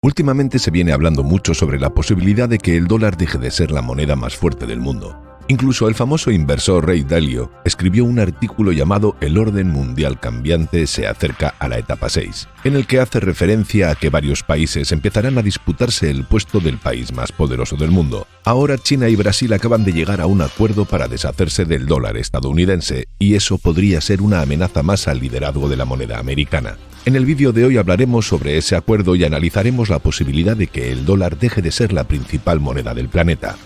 Últimamente se viene hablando mucho sobre la posibilidad de que el dólar deje de ser la moneda más fuerte del mundo. Incluso el famoso inversor Ray Dalio escribió un artículo llamado El orden mundial cambiante se acerca a la etapa 6, en el que hace referencia a que varios países empezarán a disputarse el puesto del país más poderoso del mundo. Ahora China y Brasil acaban de llegar a un acuerdo para deshacerse del dólar estadounidense, y eso podría ser una amenaza más al liderazgo de la moneda americana. En el vídeo de hoy hablaremos sobre ese acuerdo y analizaremos la posibilidad de que el dólar deje de ser la principal moneda del planeta.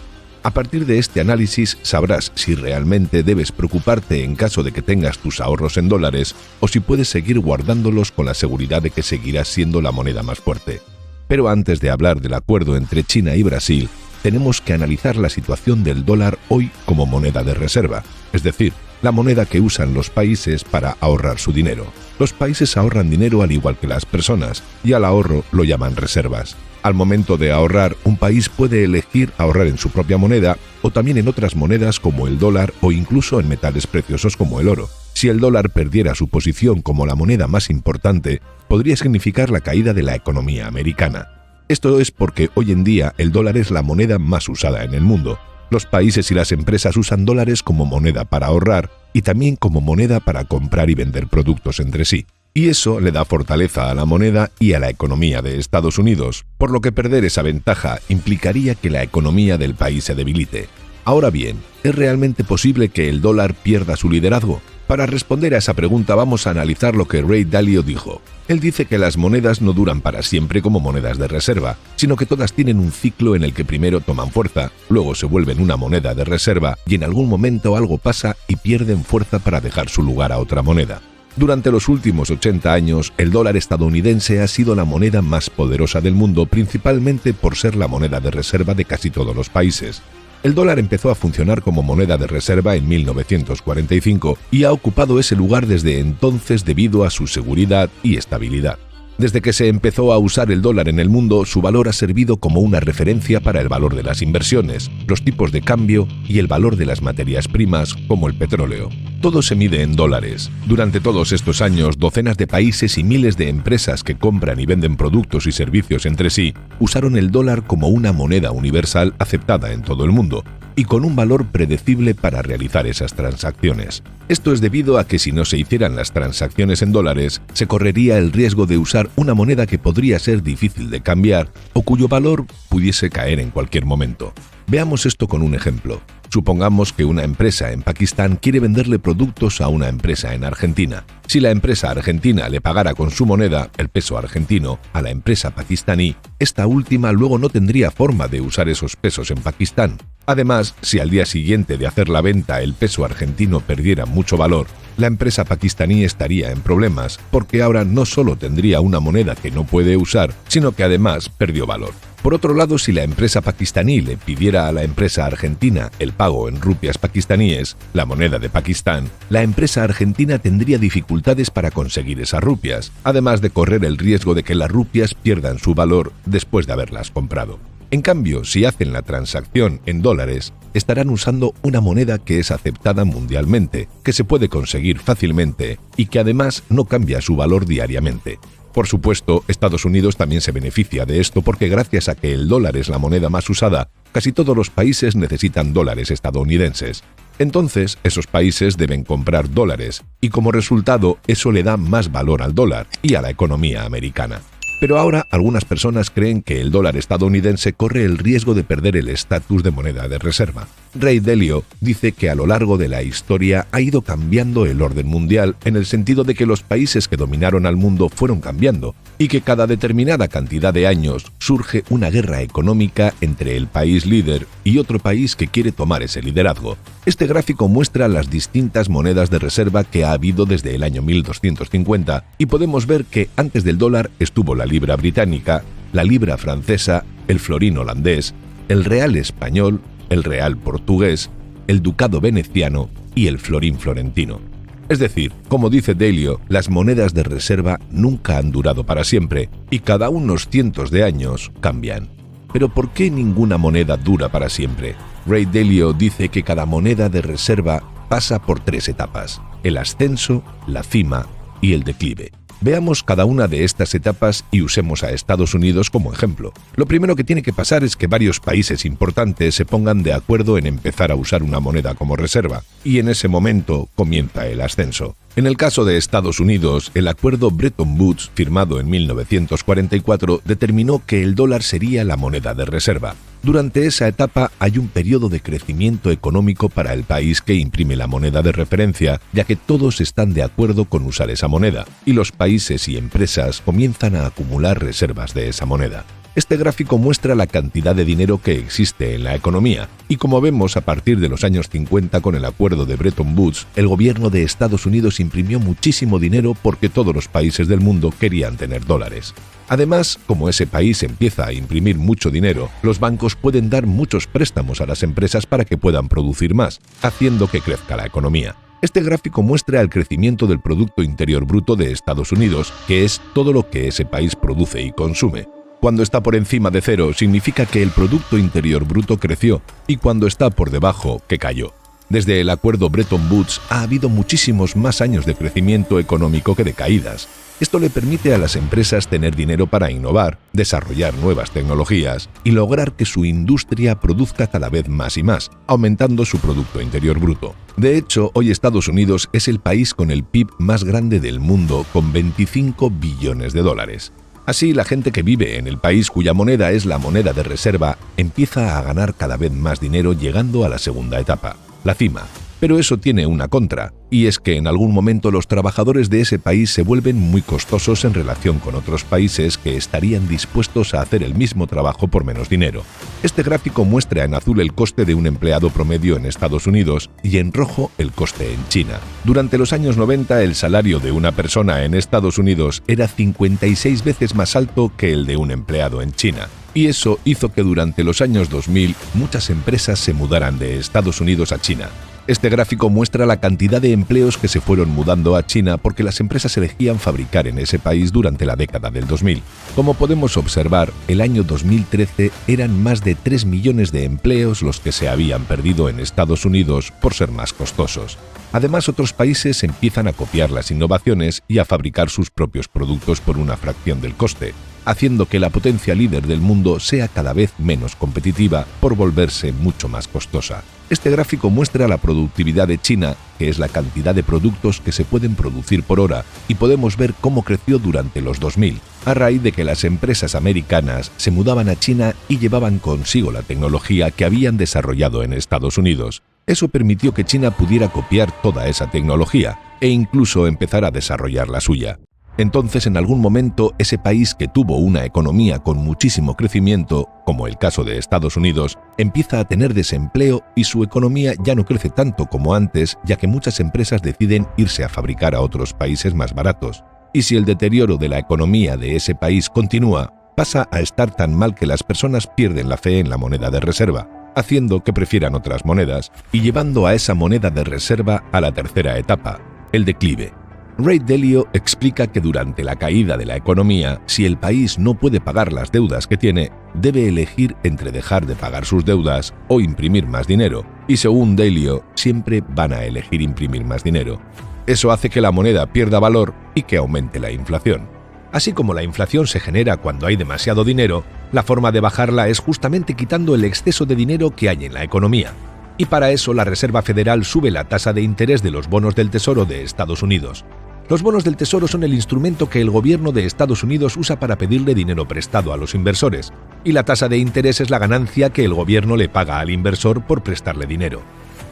A partir de este análisis sabrás si realmente debes preocuparte en caso de que tengas tus ahorros en dólares o si puedes seguir guardándolos con la seguridad de que seguirás siendo la moneda más fuerte. Pero antes de hablar del acuerdo entre China y Brasil, tenemos que analizar la situación del dólar hoy como moneda de reserva, es decir, la moneda que usan los países para ahorrar su dinero. Los países ahorran dinero al igual que las personas, y al ahorro lo llaman reservas. Al momento de ahorrar, un país puede elegir ahorrar en su propia moneda o también en otras monedas como el dólar o incluso en metales preciosos como el oro. Si el dólar perdiera su posición como la moneda más importante, podría significar la caída de la economía americana. Esto es porque hoy en día el dólar es la moneda más usada en el mundo. Los países y las empresas usan dólares como moneda para ahorrar y también como moneda para comprar y vender productos entre sí. Y eso le da fortaleza a la moneda y a la economía de Estados Unidos, por lo que perder esa ventaja implicaría que la economía del país se debilite. Ahora bien, ¿es realmente posible que el dólar pierda su liderazgo? Para responder a esa pregunta vamos a analizar lo que Ray Dalio dijo. Él dice que las monedas no duran para siempre como monedas de reserva, sino que todas tienen un ciclo en el que primero toman fuerza, luego se vuelven una moneda de reserva y en algún momento algo pasa y pierden fuerza para dejar su lugar a otra moneda. Durante los últimos 80 años, el dólar estadounidense ha sido la moneda más poderosa del mundo, principalmente por ser la moneda de reserva de casi todos los países. El dólar empezó a funcionar como moneda de reserva en 1945 y ha ocupado ese lugar desde entonces debido a su seguridad y estabilidad. Desde que se empezó a usar el dólar en el mundo, su valor ha servido como una referencia para el valor de las inversiones, los tipos de cambio y el valor de las materias primas, como el petróleo. Todo se mide en dólares. Durante todos estos años, docenas de países y miles de empresas que compran y venden productos y servicios entre sí usaron el dólar como una moneda universal aceptada en todo el mundo y con un valor predecible para realizar esas transacciones. Esto es debido a que si no se hicieran las transacciones en dólares, se correría el riesgo de usar una moneda que podría ser difícil de cambiar o cuyo valor pudiese caer en cualquier momento. Veamos esto con un ejemplo. Supongamos que una empresa en Pakistán quiere venderle productos a una empresa en Argentina. Si la empresa argentina le pagara con su moneda, el peso argentino, a la empresa pakistaní, esta última luego no tendría forma de usar esos pesos en Pakistán. Además, si al día siguiente de hacer la venta el peso argentino perdiera mucho valor, la empresa pakistaní estaría en problemas, porque ahora no solo tendría una moneda que no puede usar, sino que además perdió valor. Por otro lado, si la empresa pakistaní le pidiera a la empresa argentina el pago en rupias pakistaníes, la moneda de Pakistán, la empresa argentina tendría dificultades para conseguir esas rupias, además de correr el riesgo de que las rupias pierdan su valor después de haberlas comprado. En cambio, si hacen la transacción en dólares, estarán usando una moneda que es aceptada mundialmente, que se puede conseguir fácilmente y que además no cambia su valor diariamente. Por supuesto, Estados Unidos también se beneficia de esto porque gracias a que el dólar es la moneda más usada, casi todos los países necesitan dólares estadounidenses. Entonces, esos países deben comprar dólares y como resultado, eso le da más valor al dólar y a la economía americana. Pero ahora algunas personas creen que el dólar estadounidense corre el riesgo de perder el estatus de moneda de reserva. Ray Dalio dice que a lo largo de la historia ha ido cambiando el orden mundial en el sentido de que los países que dominaron al mundo fueron cambiando y que cada determinada cantidad de años surge una guerra económica entre el país líder y otro país que quiere tomar ese liderazgo. Este gráfico muestra las distintas monedas de reserva que ha habido desde el año 1250 y podemos ver que antes del dólar estuvo la libra británica, la libra francesa, el florín holandés, el real español, el real portugués, el ducado veneciano y el florín florentino. Es decir, como dice Dalio, las monedas de reserva nunca han durado para siempre y cada unos cientos de años cambian. Pero ¿por qué ninguna moneda dura para siempre? Ray Dalio dice que cada moneda de reserva pasa por 3 etapas: el ascenso, la cima y el declive. Veamos cada una de estas etapas y usemos a Estados Unidos como ejemplo. Lo primero que tiene que pasar es que varios países importantes se pongan de acuerdo en empezar a usar una moneda como reserva, y en ese momento comienza el ascenso. En el caso de Estados Unidos, el acuerdo Bretton Woods, firmado en 1944, determinó que el dólar sería la moneda de reserva. Durante esa etapa hay un periodo de crecimiento económico para el país que imprime la moneda de referencia, ya que todos están de acuerdo con usar esa moneda, y los países y empresas comienzan a acumular reservas de esa moneda. Este gráfico muestra la cantidad de dinero que existe en la economía, y como vemos a partir de los años 50 con el acuerdo de Bretton Woods, el gobierno de Estados Unidos imprimió muchísimo dinero porque todos los países del mundo querían tener dólares. Además, como ese país empieza a imprimir mucho dinero, los bancos pueden dar muchos préstamos a las empresas para que puedan producir más, haciendo que crezca la economía. Este gráfico muestra el crecimiento del Producto Interior Bruto de Estados Unidos, que es todo lo que ese país produce y consume. Cuando está por encima de cero, significa que el Producto Interior Bruto creció, y cuando está por debajo, que cayó. Desde el acuerdo Bretton Woods ha habido muchísimos más años de crecimiento económico que de caídas. Esto le permite a las empresas tener dinero para innovar, desarrollar nuevas tecnologías y lograr que su industria produzca cada vez más y más, aumentando su Producto Interior Bruto. De hecho, hoy Estados Unidos es el país con el PIB más grande del mundo, con 25 billones de dólares. Así, la gente que vive en el país cuya moneda es la moneda de reserva empieza a ganar cada vez más dinero, llegando a la segunda etapa, la cima. Pero eso tiene una contra, y es que en algún momento los trabajadores de ese país se vuelven muy costosos en relación con otros países que estarían dispuestos a hacer el mismo trabajo por menos dinero. Este gráfico muestra en azul el coste de un empleado promedio en Estados Unidos y en rojo el coste en China. Durante los años 90 el salario de una persona en Estados Unidos era 56 veces más alto que el de un empleado en China. Y eso hizo que durante los años 2000 muchas empresas se mudaran de Estados Unidos a China. Este gráfico muestra la cantidad de empleos que se fueron mudando a China porque las empresas elegían fabricar en ese país durante la década del 2000. Como podemos observar, el año 2013 eran más de 3 millones de empleos los que se habían perdido en Estados Unidos por ser más costosos. Además, otros países empiezan a copiar las innovaciones y a fabricar sus propios productos por una fracción del coste, haciendo que la potencia líder del mundo sea cada vez menos competitiva por volverse mucho más costosa. Este gráfico muestra la productividad de China, que es la cantidad de productos que se pueden producir por hora, y podemos ver cómo creció durante los 2000, a raíz de que las empresas americanas se mudaban a China y llevaban consigo la tecnología que habían desarrollado en Estados Unidos. Eso permitió que China pudiera copiar toda esa tecnología e incluso empezar a desarrollar la suya. Entonces, en algún momento, ese país que tuvo una economía con muchísimo crecimiento, como el caso de Estados Unidos, empieza a tener desempleo y su economía ya no crece tanto como antes, ya que muchas empresas deciden irse a fabricar a otros países más baratos. Y si el deterioro de la economía de ese país continúa, pasa a estar tan mal que las personas pierden la fe en la moneda de reserva, haciendo que prefieran otras monedas y llevando a esa moneda de reserva a la tercera etapa, el declive. Ray Dalio explica que durante la caída de la economía, si el país no puede pagar las deudas que tiene, debe elegir entre dejar de pagar sus deudas o imprimir más dinero, y según Dalio, siempre van a elegir imprimir más dinero. Eso hace que la moneda pierda valor y que aumente la inflación. Así como la inflación se genera cuando hay demasiado dinero, la forma de bajarla es justamente quitando el exceso de dinero que hay en la economía. Y para eso la Reserva Federal sube la tasa de interés de los bonos del Tesoro de Estados Unidos. Los bonos del Tesoro son el instrumento que el gobierno de Estados Unidos usa para pedirle dinero prestado a los inversores, y la tasa de interés es la ganancia que el gobierno le paga al inversor por prestarle dinero.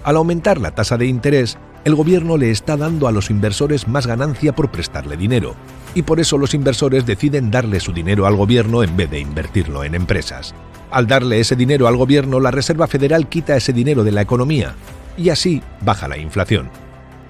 Al aumentar la tasa de interés, el gobierno le está dando a los inversores más ganancia por prestarle dinero, y por eso los inversores deciden darle su dinero al gobierno en vez de invertirlo en empresas. Al darle ese dinero al gobierno, la Reserva Federal quita ese dinero de la economía, y así baja la inflación.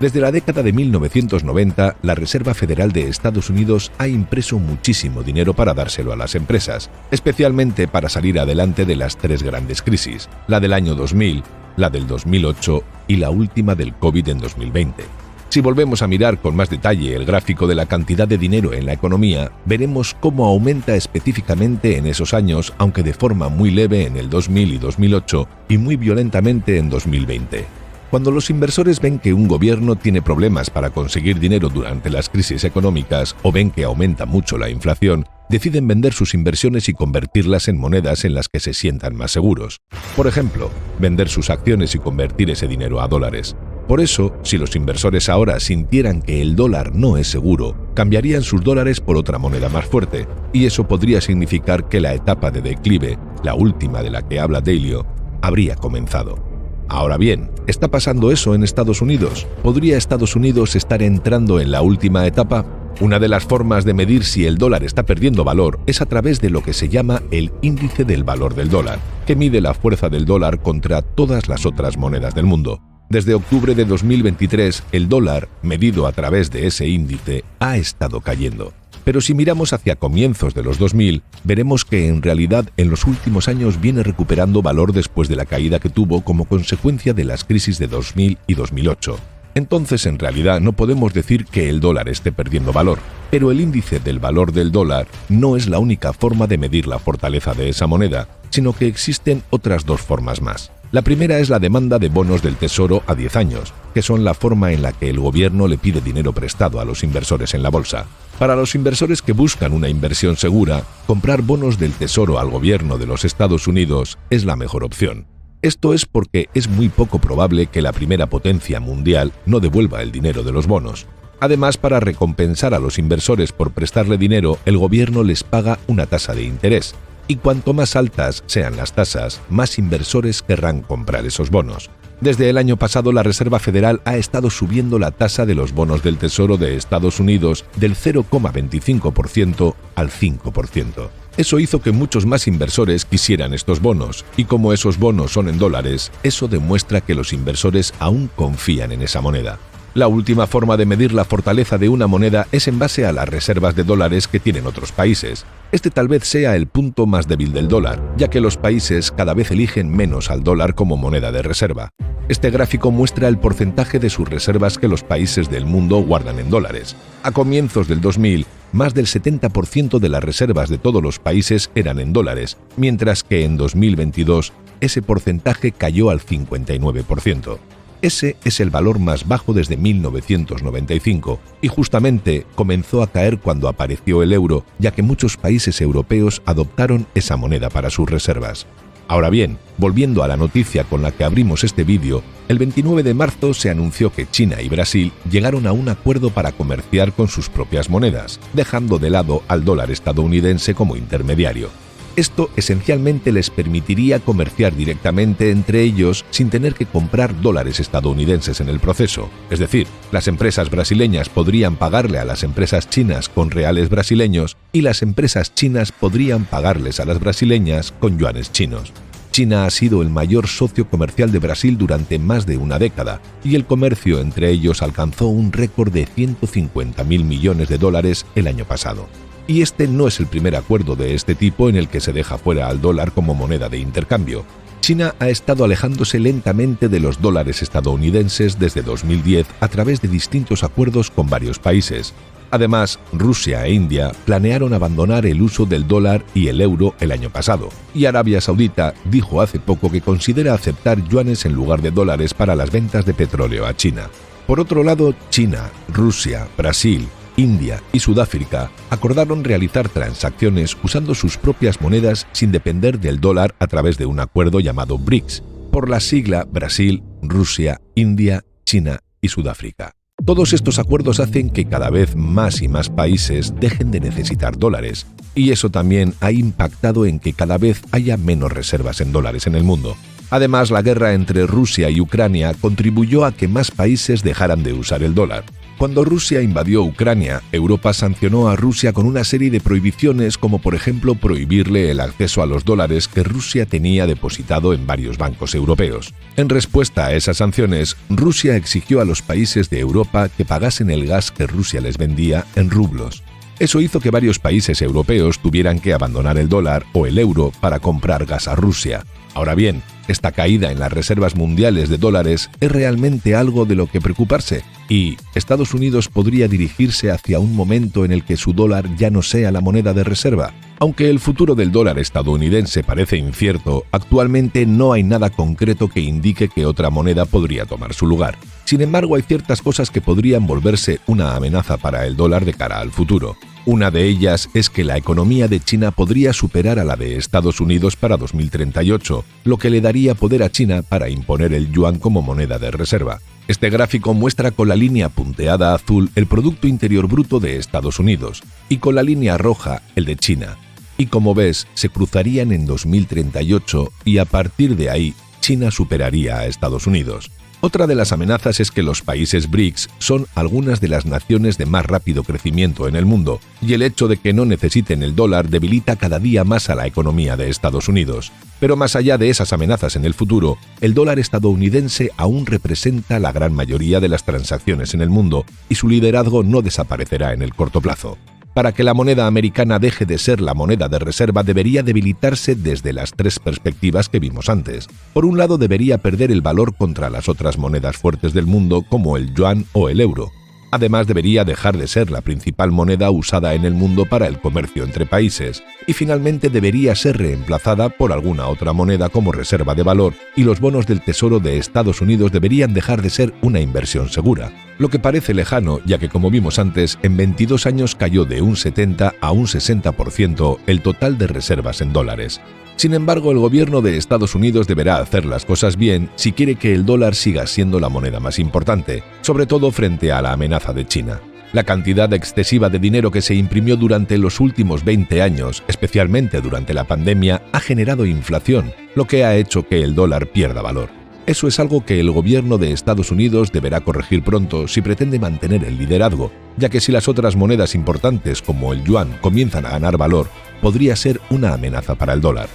Desde la década de 1990, la Reserva Federal de Estados Unidos ha impreso muchísimo dinero para dárselo a las empresas, especialmente para salir adelante de las tres grandes crisis, la del año 2000, la del 2008 y la última del COVID en 2020. Si volvemos a mirar con más detalle el gráfico de la cantidad de dinero en la economía, veremos cómo aumenta específicamente en esos años, aunque de forma muy leve en el 2000 y 2008 y muy violentamente en 2020. Cuando los inversores ven que un gobierno tiene problemas para conseguir dinero durante las crisis económicas o ven que aumenta mucho la inflación, deciden vender sus inversiones y convertirlas en monedas en las que se sientan más seguros. Por ejemplo, vender sus acciones y convertir ese dinero a dólares. Por eso, si los inversores ahora sintieran que el dólar no es seguro, cambiarían sus dólares por otra moneda más fuerte, y eso podría significar que la etapa de declive, la última de la que habla Dalio, habría comenzado. Ahora bien, ¿está pasando eso en Estados Unidos? ¿Podría Estados Unidos estar entrando en la última etapa? Una de las formas de medir si el dólar está perdiendo valor es a través de lo que se llama el índice del valor del dólar, que mide la fuerza del dólar contra todas las otras monedas del mundo. Desde octubre de 2023, el dólar, medido a través de ese índice, ha estado cayendo. Pero si miramos hacia comienzos de los 2000, veremos que en realidad en los últimos años viene recuperando valor después de la caída que tuvo como consecuencia de las crisis de 2000 y 2008. Entonces, en realidad, no podemos decir que el dólar esté perdiendo valor, pero el índice del valor del dólar no es la única forma de medir la fortaleza de esa moneda, sino que existen otras dos formas más. La primera es la demanda de bonos del Tesoro a 10 años, que son la forma en la que el gobierno le pide dinero prestado a los inversores en la bolsa. Para los inversores que buscan una inversión segura, comprar bonos del Tesoro al gobierno de los Estados Unidos es la mejor opción. Esto es porque es muy poco probable que la primera potencia mundial no devuelva el dinero de los bonos. Además, para recompensar a los inversores por prestarle dinero, el gobierno les paga una tasa de interés. Y cuanto más altas sean las tasas, más inversores querrán comprar esos bonos. Desde el año pasado, la Reserva Federal ha estado subiendo la tasa de los bonos del Tesoro de Estados Unidos del 0,25% al 5%. Eso hizo que muchos más inversores quisieran estos bonos, y como esos bonos son en dólares, eso demuestra que los inversores aún confían en esa moneda. La última forma de medir la fortaleza de una moneda es en base a las reservas de dólares que tienen otros países. Este tal vez sea el punto más débil del dólar, ya que los países cada vez eligen menos al dólar como moneda de reserva. Este gráfico muestra el porcentaje de sus reservas que los países del mundo guardan en dólares. A comienzos del 2000, más del 70% de las reservas de todos los países eran en dólares, mientras que en 2022 ese porcentaje cayó al 59%. Ese es el valor más bajo desde 1995 y justamente comenzó a caer cuando apareció el euro, ya que muchos países europeos adoptaron esa moneda para sus reservas. Ahora bien, volviendo a la noticia con la que abrimos este vídeo, el 29 de marzo se anunció que China y Brasil llegaron a un acuerdo para comerciar con sus propias monedas, dejando de lado al dólar estadounidense como intermediario. Esto esencialmente les permitiría comerciar directamente entre ellos sin tener que comprar dólares estadounidenses en el proceso. Es decir, las empresas brasileñas podrían pagarle a las empresas chinas con reales brasileños y las empresas chinas podrían pagarles a las brasileñas con yuanes chinos. China ha sido el mayor socio comercial de Brasil durante más de una década y el comercio entre ellos alcanzó un récord de 150.000 millones de dólares el año pasado. Y este no es el primer acuerdo de este tipo en el que se deja fuera al dólar como moneda de intercambio. China ha estado alejándose lentamente de los dólares estadounidenses desde 2010 a través de distintos acuerdos con varios países. Además, Rusia e India planearon abandonar el uso del dólar y el euro el año pasado, y Arabia Saudita dijo hace poco que considera aceptar yuanes en lugar de dólares para las ventas de petróleo a China. Por otro lado, China, Rusia, Brasil, India y Sudáfrica acordaron realizar transacciones usando sus propias monedas sin depender del dólar a través de un acuerdo llamado BRICS, por la sigla Brasil, Rusia, India, China y Sudáfrica. Todos estos acuerdos hacen que cada vez más y más países dejen de necesitar dólares, y eso también ha impactado en que cada vez haya menos reservas en dólares en el mundo. Además, la guerra entre Rusia y Ucrania contribuyó a que más países dejaran de usar el dólar. Cuando Rusia invadió Ucrania, Europa sancionó a Rusia con una serie de prohibiciones como por ejemplo prohibirle el acceso a los dólares que Rusia tenía depositado en varios bancos europeos. En respuesta a esas sanciones, Rusia exigió a los países de Europa que pagasen el gas que Rusia les vendía en rublos. Eso hizo que varios países europeos tuvieran que abandonar el dólar o el euro para comprar gas a Rusia. Ahora bien, esta caída en las reservas mundiales de dólares es realmente algo de lo que preocuparse. Y Estados Unidos podría dirigirse hacia un momento en el que su dólar ya no sea la moneda de reserva. Aunque el futuro del dólar estadounidense parece incierto, actualmente no hay nada concreto que indique que otra moneda podría tomar su lugar. Sin embargo, hay ciertas cosas que podrían volverse una amenaza para el dólar de cara al futuro. Una de ellas es que la economía de China podría superar a la de Estados Unidos para 2038, lo que le daría poder a China para imponer el yuan como moneda de reserva. Este gráfico muestra con la línea punteada azul el Producto Interior Bruto de Estados Unidos y con la línea roja el de China. Y como ves, se cruzarían en 2038 y a partir de ahí China superaría a Estados Unidos. Otra de las amenazas es que los países BRICS son algunas de las naciones de más rápido crecimiento en el mundo, y el hecho de que no necesiten el dólar debilita cada día más a la economía de Estados Unidos. Pero más allá de esas amenazas en el futuro, el dólar estadounidense aún representa la gran mayoría de las transacciones en el mundo, y su liderazgo no desaparecerá en el corto plazo. Para que la moneda americana deje de ser la moneda de reserva debería debilitarse desde las tres perspectivas que vimos antes. Por un lado, debería perder el valor contra las otras monedas fuertes del mundo como el yuan o el euro. Además, debería dejar de ser la principal moneda usada en el mundo para el comercio entre países. Y finalmente debería ser reemplazada por alguna otra moneda como reserva de valor, y los bonos del Tesoro de Estados Unidos deberían dejar de ser una inversión segura. Lo que parece lejano, ya que como vimos antes, en 22 años cayó de un 70 a un 60% el total de reservas en dólares. Sin embargo, el gobierno de Estados Unidos deberá hacer las cosas bien si quiere que el dólar siga siendo la moneda más importante, sobre todo frente a la amenaza de China. La cantidad excesiva de dinero que se imprimió durante los últimos 20 años, especialmente durante la pandemia, ha generado inflación, lo que ha hecho que el dólar pierda valor. Eso es algo que el gobierno de Estados Unidos deberá corregir pronto si pretende mantener el liderazgo, ya que si las otras monedas importantes como el yuan comienzan a ganar valor, podría ser una amenaza para el dólar.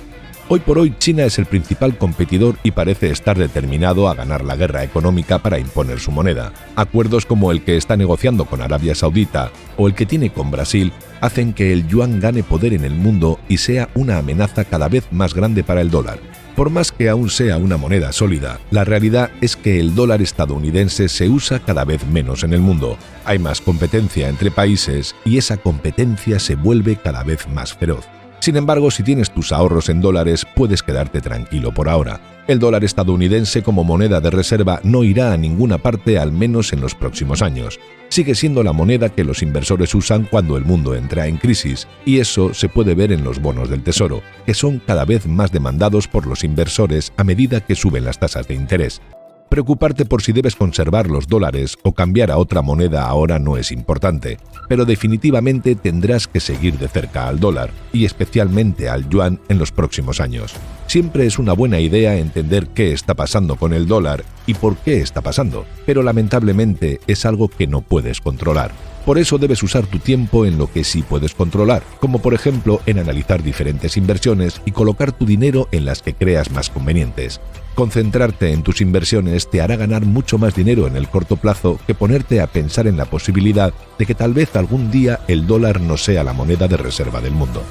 Hoy por hoy China es el principal competidor y parece estar determinado a ganar la guerra económica para imponer su moneda. Acuerdos como el que está negociando con Arabia Saudita o el que tiene con Brasil hacen que el yuan gane poder en el mundo y sea una amenaza cada vez más grande para el dólar. Por más que aún sea una moneda sólida, la realidad es que el dólar estadounidense se usa cada vez menos en el mundo. Hay más competencia entre países y esa competencia se vuelve cada vez más feroz. Sin embargo, si tienes tus ahorros en dólares, puedes quedarte tranquilo por ahora. El dólar estadounidense como moneda de reserva no irá a ninguna parte, al menos en los próximos años. Sigue siendo la moneda que los inversores usan cuando el mundo entra en crisis, y eso se puede ver en los bonos del Tesoro, que son cada vez más demandados por los inversores a medida que suben las tasas de interés. Preocuparte por si debes conservar los dólares o cambiar a otra moneda ahora no es importante, pero definitivamente tendrás que seguir de cerca al dólar, y especialmente al yuan en los próximos años. Siempre es una buena idea entender qué está pasando con el dólar y por qué está pasando, pero lamentablemente es algo que no puedes controlar. Por eso debes usar tu tiempo en lo que sí puedes controlar, como por ejemplo en analizar diferentes inversiones y colocar tu dinero en las que creas más convenientes. Concentrarte en tus inversiones te hará ganar mucho más dinero en el corto plazo que ponerte a pensar en la posibilidad de que tal vez algún día el dólar no sea la moneda de reserva del mundo.